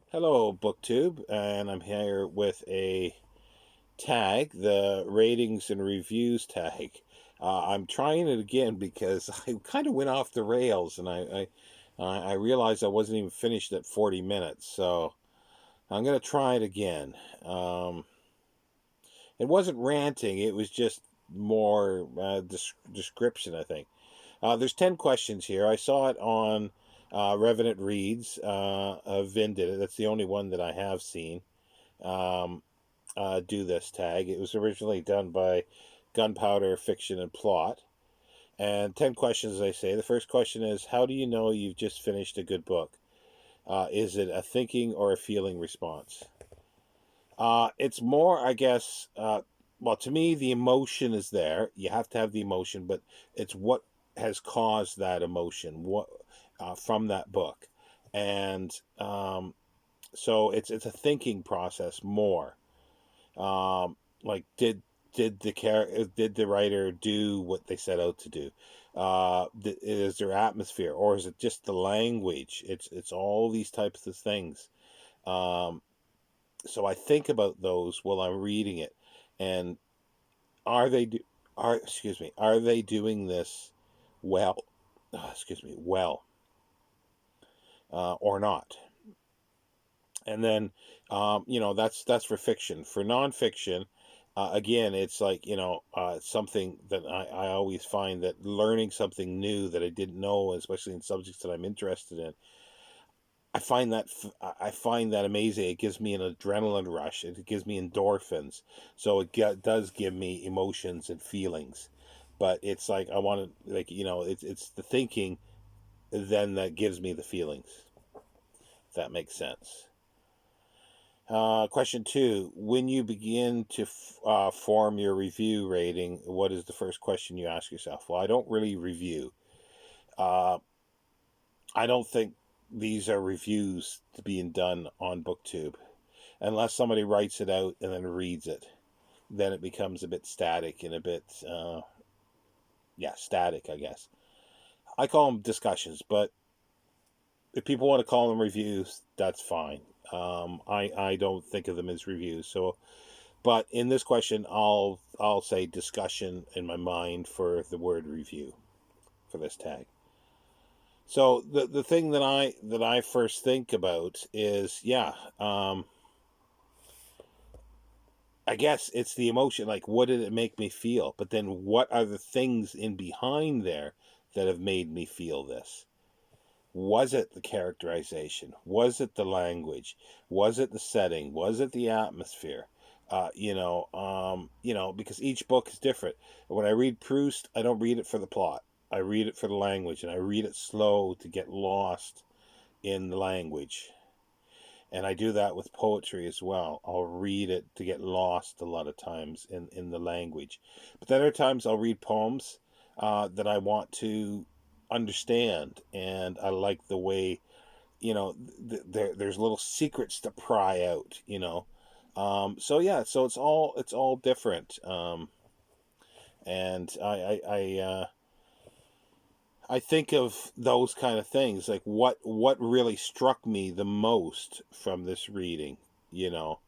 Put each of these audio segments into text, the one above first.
Hello, BookTube, and I'm here with a tag, the ratings and reviews tag. I'm trying it again because I kind of went off the rails, and I realized I wasn't even finished at 40 minutes. So I'm gonna try it again. Um, it wasn't ranting; it was just more description, I think. There's 10 questions here. I saw it on Revenant Reads. Vin did it. That's the only one that I have seen. Um, do this tag. It was originally done by Gunpowder Fiction and Plot. And 10 questions, as I say. The first question is, how do you know you've just finished a good book? Is it a thinking or a feeling response? It's more, I guess, well, to me, the emotion is there. You have to have the emotion, but it's what has caused that emotion from that book. And so it's a thinking process more. Like did the writer do what they set out to do? Is there atmosphere, or is it just the language? It's all these types of things. Um, so I think about those while I'm reading it, and are they do are excuse me are they doing this well? Excuse me, well, or not? And then that's for fiction. For nonfiction, again, it's like something that I always find that learning something new that I didn't know, especially in subjects that I'm interested in, I find that amazing. It gives me an adrenaline rush. It gives me endorphins. So does give me emotions and feelings. But it's like I want to, it's the thinking then that gives me the feelings. If that makes sense. Question two: when you begin to form your review rating, what is the first question you ask yourself? Well, I don't really review. Uh, I don't think these are reviews to being done on BookTube unless somebody writes it out and then reads it. Then it becomes a bit static and a bit, static, I guess. I call them discussions, but if people want to call them reviews, that's fine. I don't think of them as reviews. So, but in this question, I'll say discussion in my mind for the word review for this tag. So the thing that I first think about is I guess it's the emotion. Like, what did it make me feel? But then, what are the things in behind there that have made me feel this? Was it the characterization? Was it the language? Was it the setting? Was it the atmosphere? Because each book is different. When I read Proust, I don't read it for the plot. I read it for the language, and I read it slow to get lost in the language. And I do that with poetry as well. I'll read it to get lost a lot of times in the language. But then other times I'll read poems that I want to understand, and I like the way there's little secrets to pry out. So yeah, so it's all different. And I think of those kind of things, like what really struck me the most from this reading, you know,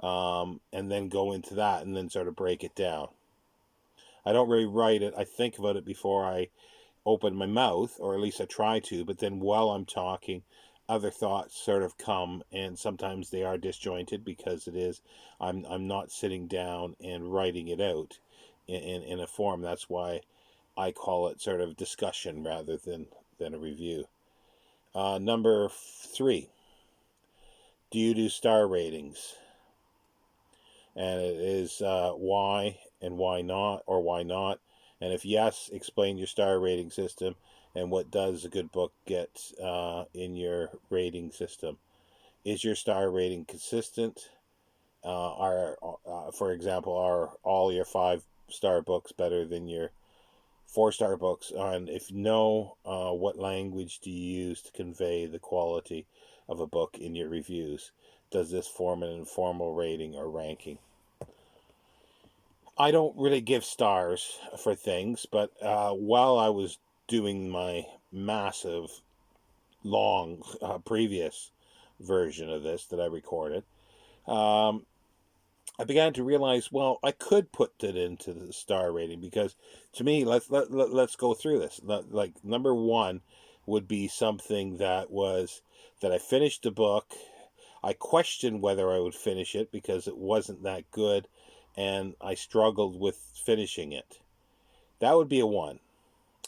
and then go into that and then sort of break it down. I don't really write it. I think about it before I open my mouth, or at least I try to. But then while I'm talking, other thoughts sort of come, and sometimes they are disjointed because I'm not sitting down and writing it out in a form. That's why I call it sort of discussion rather than a review. Number three, do you do star ratings? And it is why and why not, or why not. And if yes, explain your star rating system and what does a good book get in your rating system. Is your star rating consistent? For example, are all your 5-star books better than your 4-star books? And if no, what language do you use to convey the quality of a book in your reviews? Does this form an informal rating or ranking? I don't really give stars for things, but while I was doing my massive, long previous version of this that I recorded, um, I began to realize, well, I could put it into the star rating because, to me, let's go through this. Like number one would be something that I finished the book. I questioned whether I would finish it because it wasn't that good, and I struggled with finishing it. That would be a one.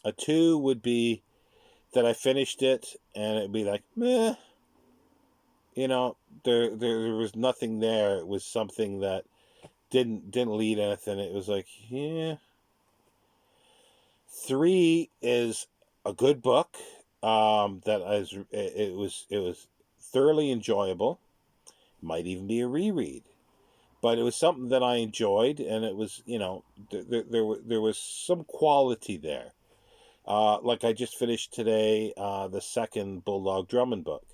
A two would be that I finished it and it'd be like, meh, you know, there was nothing there. It was something that didn't lead anything. It was like, yeah. Three is a good book. That is, it was thoroughly enjoyable. Might even be a reread, but it was something that I enjoyed, and it was, there was some quality there. Like I just finished today, the second Bulldog Drummond book.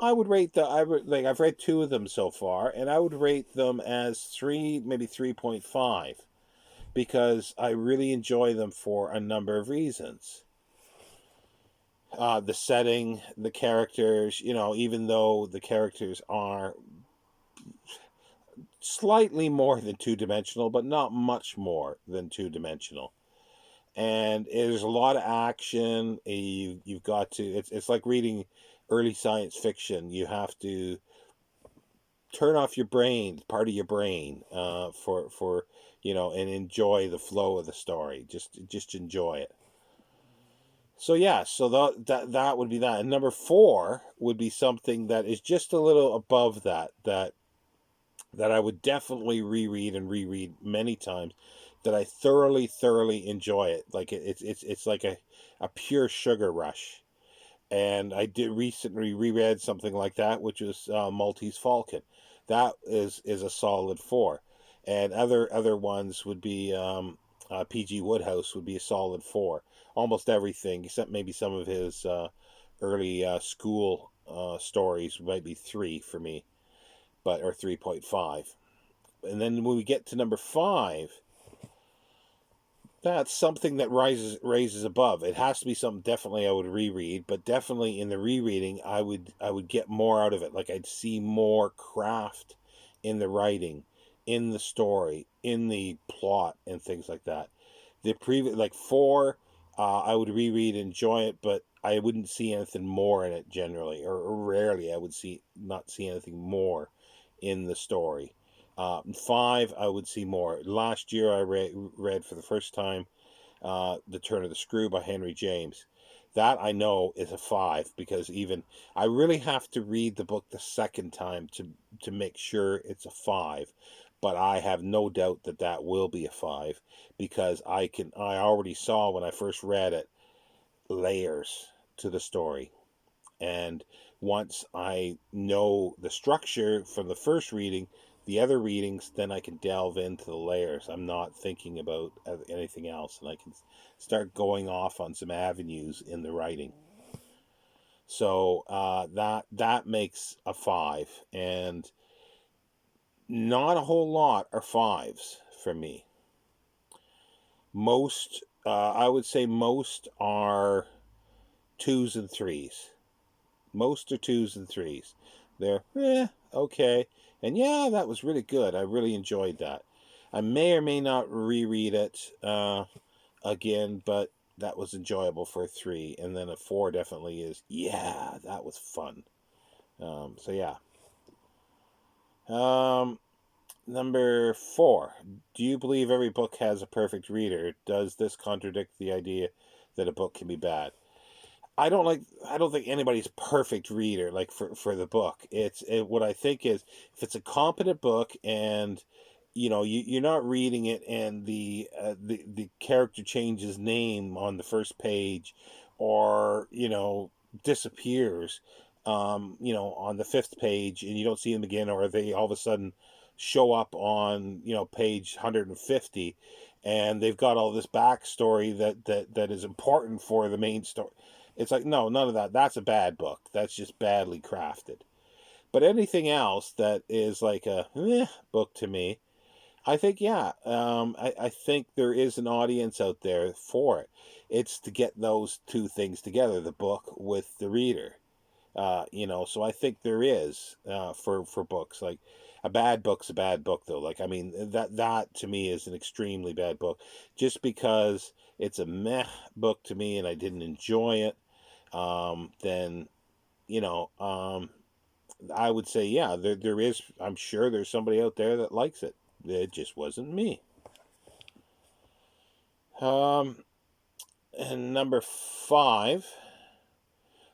I would rate I've read two of them so far, and I would rate them as three, maybe 3.5, because I really enjoy them for a number of reasons. The setting, the characters, even though the characters are slightly more than two-dimensional, but not much more than two-dimensional. And there's a lot of action. You've got to, it's like reading early science fiction. You have to turn off your brain, part of your brain, for and enjoy the flow of the story. Just enjoy it. So yeah, so that would be that. And number four would be something that is just a little above that I would definitely reread many times. That I thoroughly enjoy it. Like it's like a pure sugar rush. And I did recently reread something like that, which was Maltese Falcon. That is a solid four, and other ones would be P.G. Wodehouse would be a solid four. Almost everything except maybe some of his early school stories might be three for me, or 3.5. And then when we get to number five, that's something that raises above. It has to be something definitely I would reread, but definitely in the rereading I would get more out of it. Like I'd see more craft in the writing, in the story, in the plot, and things like that. The previous, like four, I would reread, enjoy it, but I wouldn't see anything more in it generally, or rarely I would not see anything more in the story. Five, I would see more. Last year, I read for the first time The Turn of the Screw by Henry James. That I know is a five, because even I really have to read the book the second time to make sure it's a five. But I have no doubt that will be a five, because I already saw when I first read it layers to the story. And once I know the structure from the first reading, the other readings, then I can delve into the layers. I'm not thinking about anything else, and I can start going off on some avenues in the writing. So that makes a five, and not a whole lot are fives for me. Most, I would say, most are twos and threes. Most are twos and threes. They're, okay. And yeah, that was really good. I really enjoyed that. I may or may not reread it again, but that was enjoyable for a three. And then a four definitely is, yeah, that was fun. So yeah. Number four. Do you believe every book has a perfect reader? Does this contradict the idea that a book can be bad? I don't think anybody's perfect reader, like for the book. What I think is, if it's a competent book, and you're not reading it and the character changes name on the first page, or disappears on the fifth page, and you don't see them again, or they all of a sudden show up on page 150, and they've got all this backstory that is important for the main story. It's like, no, none of that. That's a bad book. That's just badly crafted. But anything else that is like a book to me, I think, yeah, I think there is an audience out there for it. It's to get those two things together, the book with the reader. So I think there is, for books. Like, a bad book's a bad book, though. Like, I mean, that to me is an extremely bad book, just because it's a meh book to me and I didn't enjoy it. Then, you know, I would say, yeah, there is. I'm sure there's somebody out there that likes it. It just wasn't me. Um, and number 5.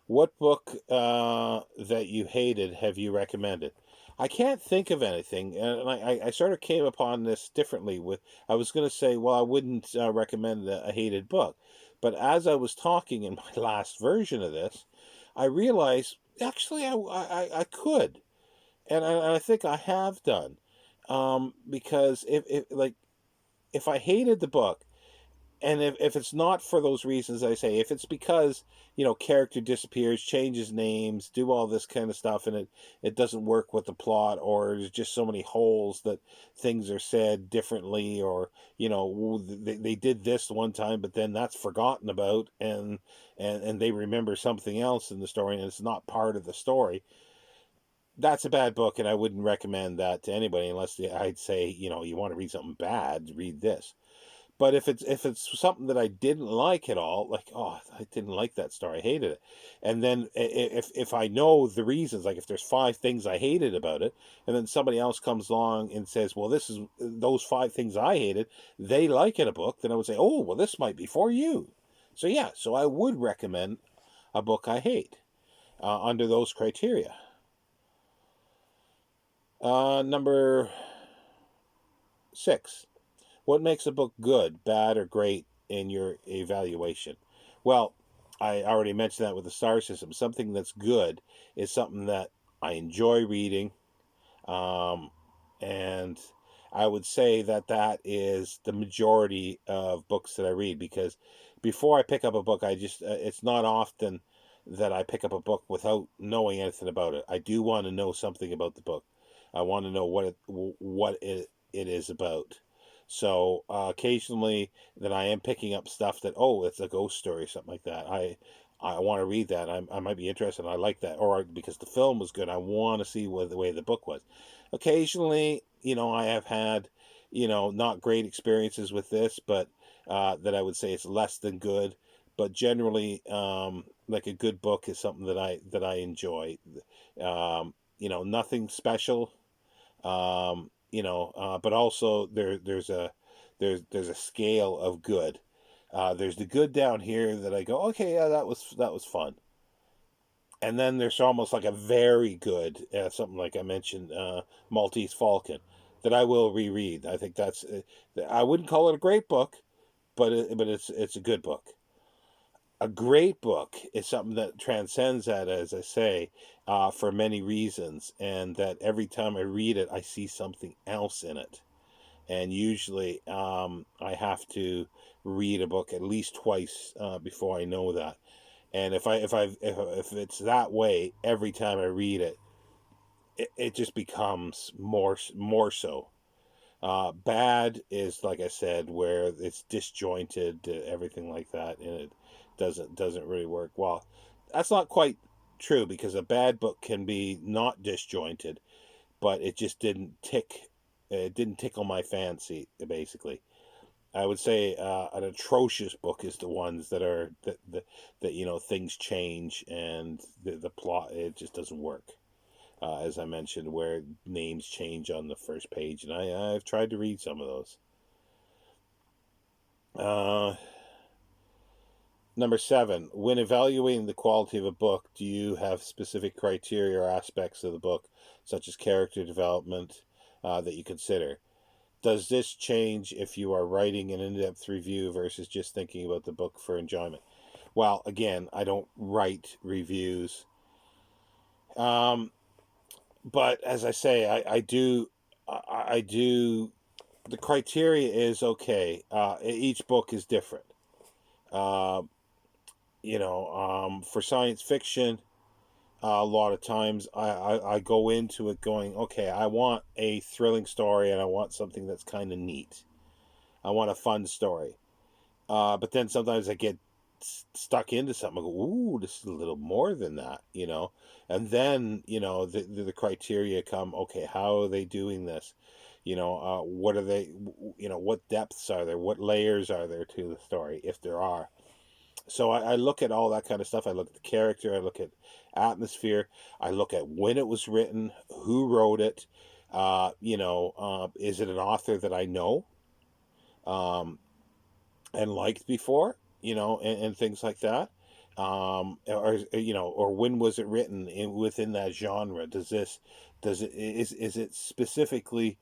What book that you hated have you recommended? I can't think of anything, and I sort of came upon this differently. I was going to say, well, I wouldn't recommend a hated book, but as I was talking in my last version of this, I realized actually I could, and I think I have done, because if I hated the book, and if it's not for those reasons I say, if it's because, character disappears, changes names, do all this kind of stuff, and it doesn't work with the plot, or there's just so many holes that things are said differently, or they did this one time but then that's forgotten about, and they remember something else in the story and it's not part of the story, that's a bad book, and I wouldn't recommend that to anybody, unless I'd say, you want to read something bad, read this. But if it's something that I didn't like at all, like, oh, I didn't like that story, I hated it, and then if I know the reasons, like if there's 5 things I hated about it, and then somebody else comes along and says, well, this is those 5 things I hated, they like in a book, then I would say, oh, well, this might be for you. So yeah, so I would recommend a book I hate, under those criteria. Number 6. What makes a book good, bad, or great in your evaluation? Well, I already mentioned that with the star system. Something that's good is something that I enjoy reading, um, and I would say that is the majority of books that I read, because before I pick up a book, it's not often that I pick up a book without knowing anything about it. I do want to know something about the book. I want to know what it is about. So occasionally that I am picking up stuff that, oh, it's a ghost story or something like that. I want to read that. I might be interested. I like that, or because the film was good, I want to see what the way the book was. Occasionally, I have had, not great experiences with this, but that I would say it's less than good. But generally, like, a good book is something that I enjoy. Nothing special, but also there's a scale of good. There's the good down here that I go, okay, yeah, that was fun, and then there's almost like a very good, something like I mentioned, Maltese Falcon, that I will reread. I think I wouldn't call it a great book, but it's a good book. A great book is something that transcends that, as I say, for many reasons, and that every time I read it, I see something else in it. And usually, I have to read a book at least twice, before I know that. And if it's that way every time I read it, it just becomes more so. Bad is, like I said, where it's disjointed, everything like that, and it doesn't really work. Well, that's not quite true, because a bad book can be not disjointed, but it just didn't tick. It didn't tickle my fancy, basically. I would say an atrocious book is the ones that things change, and the plot, it just doesn't work. As I mentioned, where names change on the first page, and I've tried to read some of those. Uh, Number 7, when evaluating the quality of a book, do you have specific criteria or aspects of the book, such as character development, that you consider? Does this change if you are writing an in-depth review versus just thinking about the book for enjoyment? Well, again, I don't write reviews. But as I say, I do, I do. The criteria is okay. Each book is different. Uh, for science fiction, a lot of times I go into it going, okay, I want a thrilling story and I want something that's kind of neat. I want a fun story. But then sometimes I get stuck into something. I go, ooh, this is a little more than that, and then the criteria come. Okay, how are they doing this? What are they? What depths are there? What layers are there to the story, if there are? So I look at all that kind of stuff. I look at the character. I look at atmosphere. I look at when it was written, who wrote it. Is it an author that I know um, and liked before? And things like that. Or when was it written within that genre? Is it specifically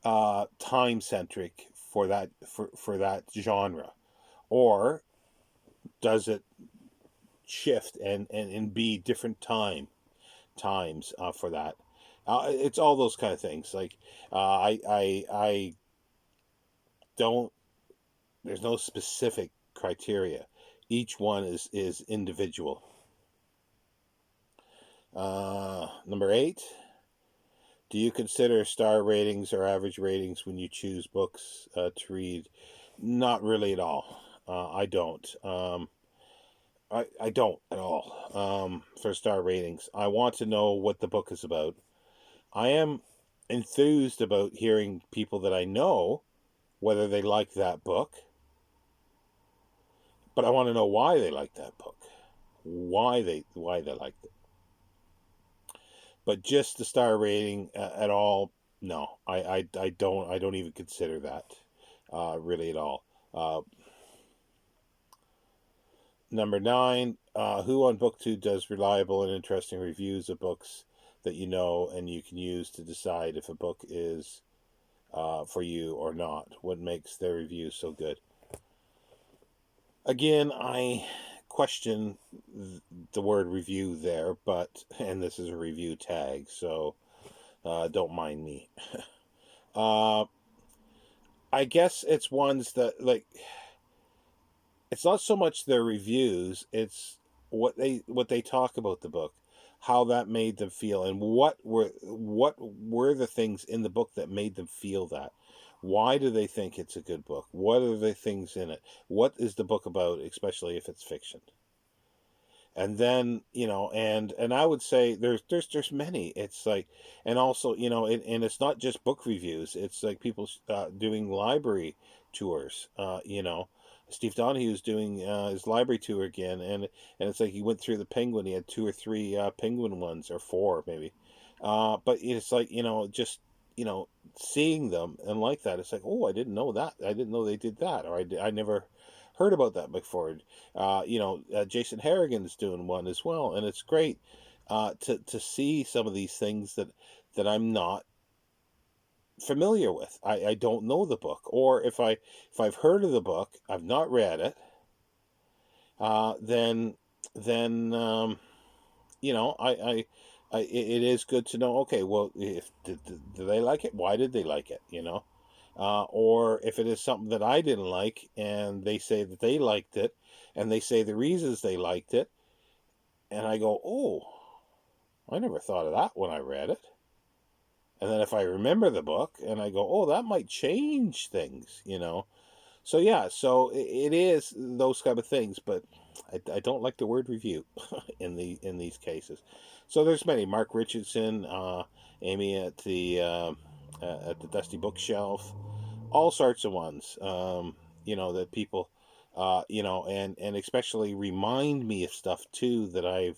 time centric for that genre, or does it shift and be different times for that? It's all those kind of things. Like I don't. There's no specific criteria. Each one is individual. Number 8. Do you consider star ratings or average ratings when you choose books to read? Not really at all. I don't. I don't at all for star ratings. I want to know what the book is about. I am enthused about hearing people that I know whether they like that book, but I want to know why they like that book, why they liked it. But just the star rating at all, no, I don't even consider that really at all. Number 9, who on BookTube does reliable and interesting reviews of books that you know and you can use to decide if a book is for you or not? What makes their reviews so good? Again, I question the word review there, and this is a review tag, so don't mind me. I guess it's ones that, like, it's not so much their reviews, it's what they talk about the book, how that made them feel, and what were the things in the book that made them feel that. Why do they think it's a good book? What are the things in it? What is the book about, especially if it's fiction? And then and I would say there's many. It's like, and also and it's not just book reviews. It's like people doing library tours. Steve Donahue's doing his library tour again, and it's like he went through the Penguin. He had 2 or 3 Penguin ones, or 4 maybe. But it's like just you know seeing them and like that. It's like, oh, I didn't know that. I didn't know they did that, or I never heard about that before. Jason Harrigan's doing one as well, and it's great to see some of these things that I'm not familiar with. I don't know the book, or if I've heard of the book, I've not read it. Then it is good to know. Okay, well, if do they like it? Why did they like it? Or if it is something that I didn't like, and they say that they liked it, and they say the reasons they liked it, and I go, oh, I never thought of that when I read it. And then if I remember the book, and I go, oh, that might change things. So yeah, so it is those kind of things, but I don't like the word review in these cases. So there's many. Mark Richardson, Amy at the Dusty Bookshelf, all sorts of ones. That people, and especially remind me of stuff too that I've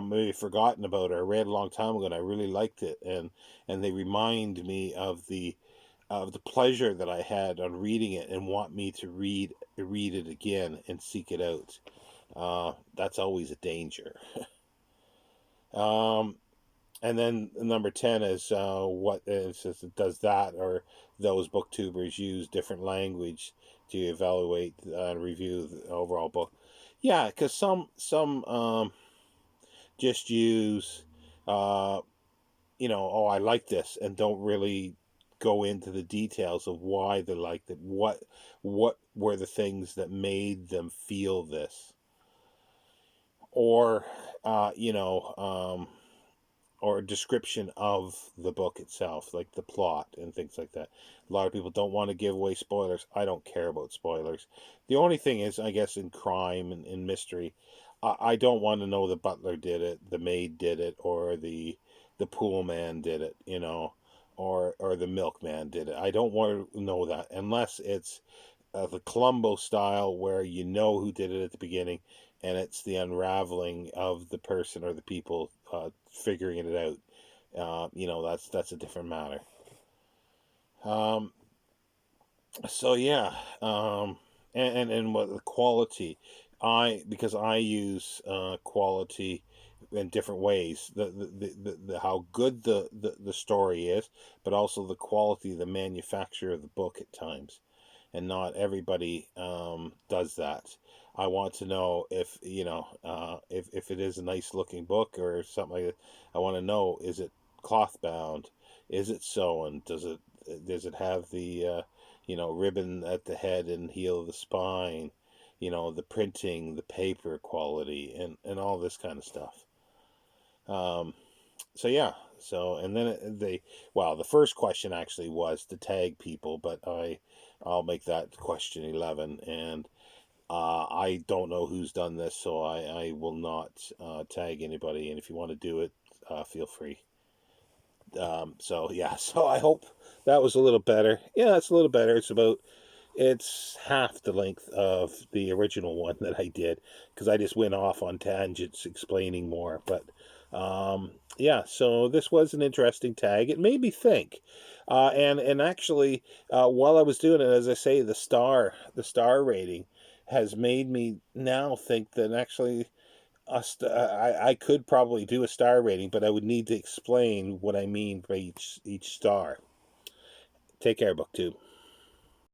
maybe forgotten about, or I read a long time ago and I really liked it, and they remind me of the pleasure that I had on reading it, and want me to read it again and seek it out. That's always a danger. um, and then number 10 is what it says, does that or those booktubers use different language to evaluate and review the overall book? Yeah, because some just use uh, oh, I like this, and don't really go into the details of why they liked it. What were the things that made them feel this? Or, uh, you know, um, or a description of the book itself, like the plot and things like that. A lot of people don't want to give away spoilers. I don't care about spoilers. The only thing is, I guess, in crime and in mystery, I don't want to know the butler did it, the maid did it, or the pool man did it, or the milkman did it. I don't want to know that unless it's the Columbo style, where you know who did it at the beginning, and it's the unraveling of the person or the people figuring it out. That's a different matter. Um, so yeah, and what the quality, because I use quality in different ways. The how good the story is, but also the quality of the manufacture of the book at times, and not everybody does that. I want to know if if it is a nice looking book or something like that. I want to know, is it cloth bound? Is it sewn? Does it have the ribbon at the head and heel of the spine? The printing, the paper quality, and all this kind of stuff. Um, so yeah, and then the first question actually was to tag people, but I'll make that question 11, and I don't know who's done this, so I will not tag anybody, and if you want to do it, feel free. So yeah, so I hope that was a little better. Yeah, it's a little better. It's half the length of the original one that I did, because I just went off on tangents explaining more. But yeah, so this was an interesting tag. It made me think, and actually, while I was doing it, as I say, the star rating has made me now think that actually I could probably do a star rating, but I would need to explain what I mean by each star. Take care, BookTube.